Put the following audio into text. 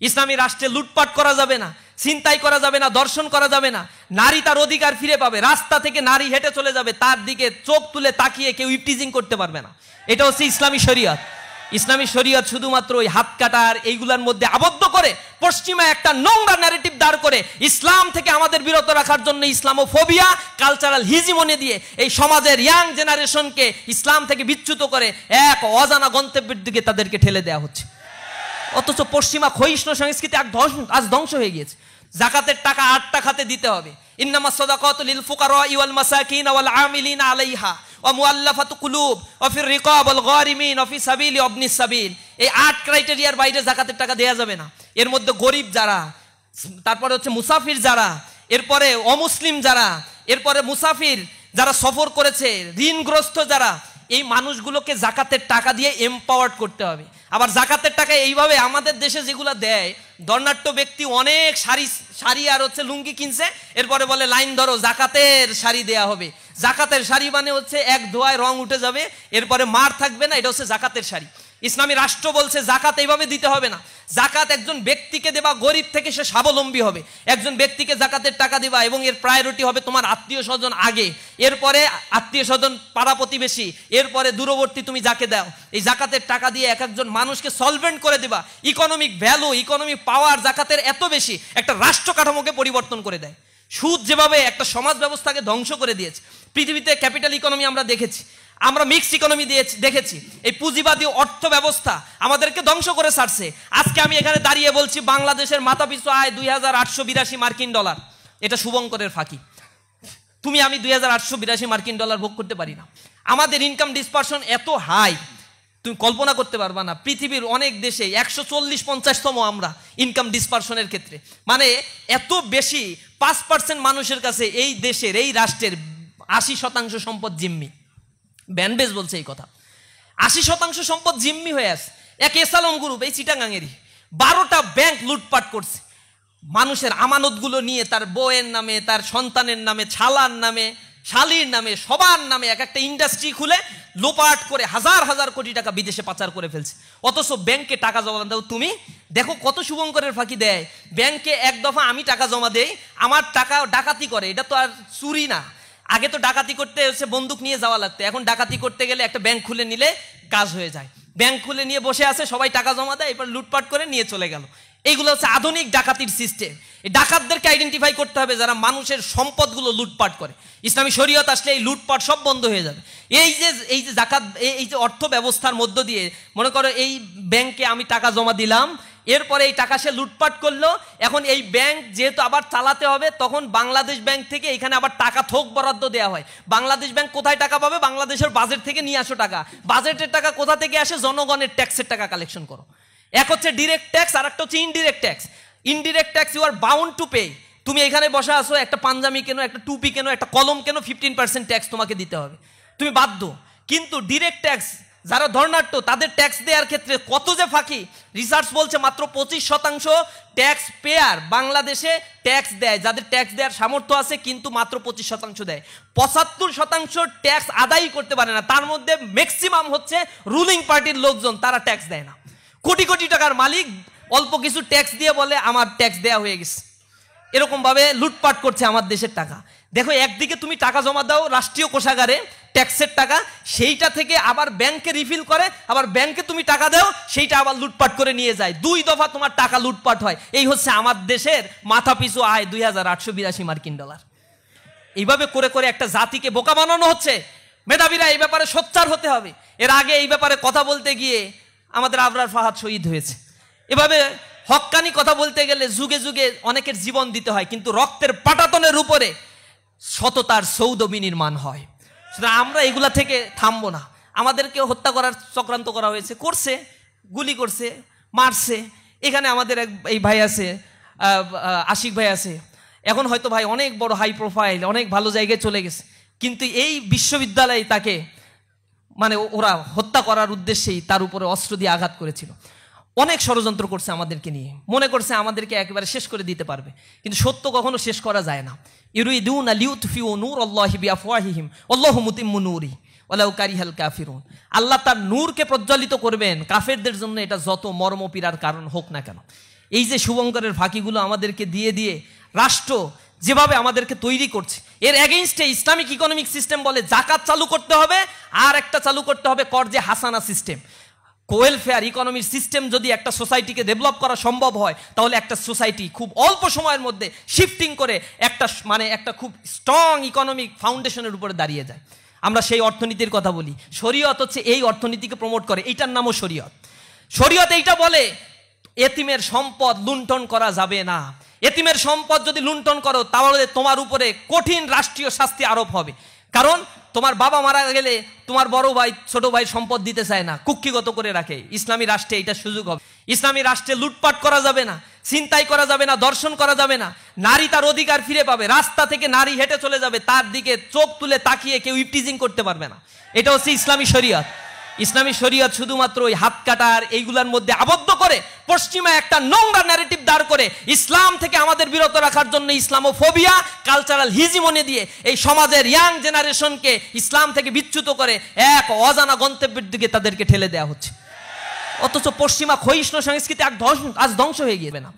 ইসলামী রাষ্ট্রে লুটপাট করা যাবে না, ছিনতাই করা যাবে না, দর্শন করা যাবে না। নারী তার অধিকার ফিরে পাবে, রাস্তা থেকে নারী হেঁটে চলে যাবে, তার দিকে চোখ তুলে তাকিয়ে কেউ ইপটিজিং করতে পারবে না। এটা হচ্ছে ইসলামী শরীয়ত। ইসলামী শরীয়ত শুধুমাত্র ওই হাত কাটার এইগুলার মধ্যে আবদ্ধ করে পশ্চিমা একটা নোংরা ন্যারেটিভ দাঁড় করে ইসলাম থেকে আমাদের বিরত রাখার জন্য ইসলামোফোবিয়া, কালচারাল হিজিমনি দিয়ে এই সমাজের ইয়াং জেনারেশনকে ইসলাম থেকে বিচ্যুত করে এক অজানা গন্তব্যের দিকে তাদেরকে ঠেলে দেওয়া হচ্ছে। অথচ পশ্চিমা ক্ষয়িষ্ণু সংস্কৃতি আজ ধ্বংস হয়ে গিয়েছে। যাকাতের টাকা 8টা খাতে দিতে হবে। ইন্নামাস সাদাকাতু লিল ফুকারা ওয়াল মাসাকিন ওয়াল আমিলিনা আলাইহা ওয়া মুআল্লাফাতু কুলুব ওয়া ফির রিকাব ওয়াল গারিমিন ওয়া ফি সাবিলি ইবনিস সাবিল। এই 8 ক্রাইটেরিয়ার বাইরে যাকাতের টাকা দেয়া যাবে না। এর মধ্যে গরিব যারা, তারপরে হচ্ছে মুসাফির যারা, এরপরে অমুসলিম যারা, এরপরে মুসাফির যারা সফর করেছে, ঋণগ্রস্ত যারা, এই মানুষগুলোকে যাকাতের টাকা দিয়ে এমপাওয়ার্ড করতে হবে। আবার যাকাতের টাকা এইভাবে আমাদের দেশে যেগুলো দেয়, ধর্নাঢ্য ব্যক্তি অনেক শাড়ি আর হচ্ছে লুঙ্গি কিনছে, এরপরে বলে লাইন ধরো যাকাতের শাড়ি দেয়া হবে। যাকাতের শাড়ি মানে হচ্ছে এক ধোয়ায় রং উঠে যাবে, এরপরে মার থাকবে না, এটা হচ্ছে যাকাতের শাড়ি। ইসলামী রাষ্ট্র বলছে জাকাত এইভাবে দিতে হবে না। জাকাত একজন ব্যক্তিকে দেবা, গরিব থেকে সে স্বাবলম্বী হবে। একজন ব্যক্তিকে জাকাতের টাকা দিবা এবং এর প্রায়োরিটি হবে তোমার আত্মীয় স্বজন আগে, এরপরে আত্মীয় স্বজন, পাড়া প্রতিবেশী, এরপরে দূরবর্তী তুমি যাকে দাও। এই জাকাতের টাকা দিয়ে এক একজন মানুষকে সলভেন্ট করে দেবা। ইকোনমিক ভ্যালু, ইকোনমিক পাওয়ার জাকাতের এত বেশি, একটা রাষ্ট্র কাঠামোকে পরিবর্তন করে দেয়। সুদ যেভাবে একটা সমাজ ব্যবস্থাকে ধ্বংস করে দিয়েছে, পৃথিবীতে ক্যাপিটাল ইকোনমি আমরা দেখেছি, আমরা মিক্সড ইকোনমি দেখেছি। এই পুঁজিবাদী অর্থ ব্যবস্থা আমাদেরকে ধ্বংস করে ছাড়ছে। আজকে আমি এখানে দাঁড়িয়ে বলছি বাংলাদেশের মাথাপিছু আয় 2882 মার্কিন ডলার। এটা শুভঙ্করের ফাঁকি। তুমি আমি 2882 মার্কিন ডলার ভোগ করতে পারি না। আমাদের ইনকাম ডিসপারশন এত হাই, তুমি কল্পনা করতে পারবা না। পৃথিবীর অনেক দেশে 140-50তম আমরা ইনকাম ডিসপারশনের ক্ষেত্রে। মানে এত বেশি, 5% মানুষের কাছে এই দেশের, এই রাষ্ট্রের 80% সম্পদ জিম্মি। ব্যানবেজ বলছে এই কথা। 80% সম্পদ জিম্মি হয়ে আছে। এক এসালম গ্রুপ, এই চিটাগাঙেরই 12টা ব্যাংক লুটপাট করছে। মানুষের আমানতগুলো নিয়ে তার বউয়ের নামে, তার সন্তানের নামে, ছালার নামে, শালির নামে, সবার নামে এক একটা ইন্ডাস্ট্রি খুলে লোপাট করে হাজার হাজার কোটি টাকা বিদেশে পাচার করে ফেলছে। অথচ ব্যাংকে টাকা জমা দাও তুমি, দেখো কত শুভঙ্করের ফাঁকি দেয়। ব্যাংকে এক দফা আমি টাকা জমা দেই, আমার টাকা ডাকাতি করে। এটা তো আর চুরি না। আগে তো ডাকাতি করতে হচ্ছে বন্দুক নিয়ে যাওয়া লাগতো, এখন ডাকাতি করতে গেলে একটা ব্যাংক খুলে নিলে কাজ হয়ে যায়। ব্যাংক খুলে নিয়ে বসে আছে, সবাই টাকা জমা দেয়, এরপর লুটপাট করে নিয়ে চলে গেল। এইগুলো হচ্ছে আধুনিক ডাকাতির সিস্টেম। এই ডাকাতদেরকে আইডেন্টিফাই করতে হবে যারা মানুষের সম্পদগুলো লুটপাট করে। ইসলামী শরীয়ত আসলে এই লুটপাট সব বন্ধ হয়ে যাবে। এই যে জাকাত, এই যে অর্থ ব্যবস্থার মধ্য দিয়ে, মনে করো এই ব্যাংকে আমি টাকা জমা দিলাম, এরপরে এই টাকা সে লুটপাট করলো। এখন এই ব্যাংক যেহেতু আবার চালাতে হবে, তখন বাংলাদেশ ব্যাংক থেকে এখানে আবার টাকা থোক বরাদ্দ দেওয়া হয়। বাংলাদেশ ব্যাংক কোথায় টাকা পাবে? বাংলাদেশের বাজেট থেকে নিয়ে আসো টাকা। বাজেটের টাকা কোথা থেকে আসে? জনগণের ট্যাক্সের টাকা কালেকশন করো। এক হচ্ছে ডিরেক্ট ট্যাক্স, আর একটা হচ্ছে indirect tax. Indirect tax you are bound to pay. তুমি এখানে বসে আসো, একটা পাঞ্জাবি কেনো, একটা টুপি কেনো, একটা কলম কেনো, 15% ট্যাক্স তোমাকে দিতে হবে, তুমি বাধ্য। কিন্তু ডিরেক্ট ট্যাক্স যারা ধর্নাঢ্য, তাদের ট্যাক্স দেওয়ার ক্ষেত্রে কত যে ফাঁকি। রিসার্চ বলছে মাত্র 25% ট্যাক্স পেয়ার বাংলাদেশে ট্যাক্স দেয়, যাদের ট্যাক্স দেওয়ার সামর্থ্য আছে, কিন্তু মাত্র 25% দেয়। 75% ট্যাক্স আদায় করতে পারে না। তার মধ্যে ম্যাক্সিমাম হচ্ছে রুলিং পার্টির লোকজন, তারা ট্যাক্স দেয় না। কোটি কোটি টাকার মালিক অল্প কিছু ট্যাক্স দিয়ে বলে আমার ট্যাক্স দেওয়া হয়ে গেছে। এরকম ভাবে লুটপাট করছে আমার দেশের টাকা। দেখো, একদিকে তুমি টাকা জমা দাও রাষ্ট্রীয় কোষাগারে, ট্যাক্সের টাকা, সেইটা থেকে আবার ব্যাংকে রিফিল করে, আবার ব্যাংকে তুমি টাকা দাও, সেইটা আবার লুটপাট করে নিয়ে যায়। 2 দফা তোমার টাকা লুটপাট হয়। এই হচ্ছে আমার দেশের মাথাপিছু আয় 2882 মার্কিন ডলার। এইভাবে করে করে একটা জাতিকে বোকা বানানো হচ্ছে। মেধাবীরা এই ব্যাপারে সোচ্চার হতে হবে। এর আগে এই ব্যাপারে কথা বলতে গিয়ে আমাদের আবরার ফাহাদ শহীদ হয়েছে। এভাবে হক্কানি কথা বলতে গেলে যুগে যুগে অনেকের জীবন দিতে হয়, কিন্তু রক্তের পাটাতনের উপরে সততার সৌধ বিনির্মাণ হয়। সুতরাং আমরা এগুলা থেকে থামবো না। আমাদেরকে হত্যা করার চক্রান্ত করা হয়েছে, করছে, গুলি করছে, মারছে। এখানে আমাদের এই ভাই আছে, আশিক ভাই আছে, এখন হয়তো ভাই অনেক বড় হাই প্রোফাইল, অনেক ভালো জায়গায় চলে গেছে, কিন্তু এই বিশ্ববিদ্যালয়ে তাকে মানে ওরা হত্যা করার উদ্দেশ্যেই তার উপরে অস্ত্র দিয়ে আঘাত করেছিল। অনেক ষড়যন্ত্র করছে আমাদেরকে নিয়ে, মনে করছে আমাদেরকে একেবারে শেষ করে দিতে পারবে, কিন্তু সত্য কখনো শেষ করা যায় না। ইউরিদুনা লিউতফিউ নূরাল্লাহি বিআফওয়াহিহিম ওয়াল্লাহু মুতিম্মু নূরিহি ওয়ালাউ কারিহাল কাফিরুন। আল্লাহ তার নূরকে প্রজ্বলিত করবেন, কাফেরদের জন্য এটা যত মর্মপীড়ার কারণ হোক না কেন। এই যে শুভঙ্করের ফাঁকিগুলো আমাদেরকে দিয়ে দিয়ে রাষ্ট্র যেভাবে আমাদেরকে তৈরি করছে, এর এগেইনস্টে ইসলামিক ইকোনমিক সিস্টেম বলে জাকাত চালু করতে হবে, আর একটা চালু করতে হবে কর্জে হাসানা সিস্টেম। ওয়েলফেয়ার ইকোনমির সিস্টেম যদি একটা সোসাইটিকে ডেভেলপ করা সম্ভব হয়, তাহলে একটা সোসাইটি খুব অল্প সময়ের মধ্যে শিফটিং করে একটা খুব স্ট্রং ইকোনমিক ফাউন্ডেশনের উপরে দাঁড়িয়ে যায়। আমরা সেই অর্থনীতির কথা বলি। শরীয়ত হচ্ছে এই অর্থনীতিকে প্রমোট করে, এইটার নামও শরীয়ত। শরীয়ত এইটা বলে এতিমের সম্পদ লুণ্ঠন করা যাবে না। এতিমের সম্পদ যদি লুণ্ঠন করো তাহলে তোমার উপরে কঠিন রাষ্ট্রীয় শাস্তি আরোপ হবে। কারণ তোমার বাবা মারা গেলে তোমার বড় ভাই ছোট ভাই সম্পদ দিতে চায় না, কুক্ষিগত করে রাখে। ইসলামী রাষ্ট্রে এটা সুযোগ হবে। ইসলামী রাষ্ট্রে লুটপাট করা যাবে না, ছিনতাই করা যাবে না, দর্শন করা যাবে না। নারী তার অধিকার ফিরে পাবে। রাস্তা থেকে নারী হেঁটে চলে যাবে, তার দিকে চোখ তুলে তাকিয়ে কেউ ইপটিজিং করতে পারবে না। এটা হচ্ছে ইসলামী শরীয়ত। ইসলামী শরীয়ত শুধুমাত্র ওই হাত কাটার এইগুলার মধ্যে আবদ্ধ করে পশ্চিমা একটা নোংরা ন্যারেটিভ দাঁড় করে ইসলাম থেকে আমাদের বিরত রাখার জন্য ইসলামোফোবিয়া, কালচারাল হিজিমনি দিয়ে এই সমাজের ইয়াং জেনারেশনকে ইসলাম থেকে বিচ্যুত করে এক অজানা গন্তব্যের দিকে তাদেরকে ঠেলে দেওয়া হচ্ছে। অথচ পশ্চিমা ক্ষয়িষ্ণু সংস্কৃতি আজ ধ্বংস হয়ে গিয়ে না।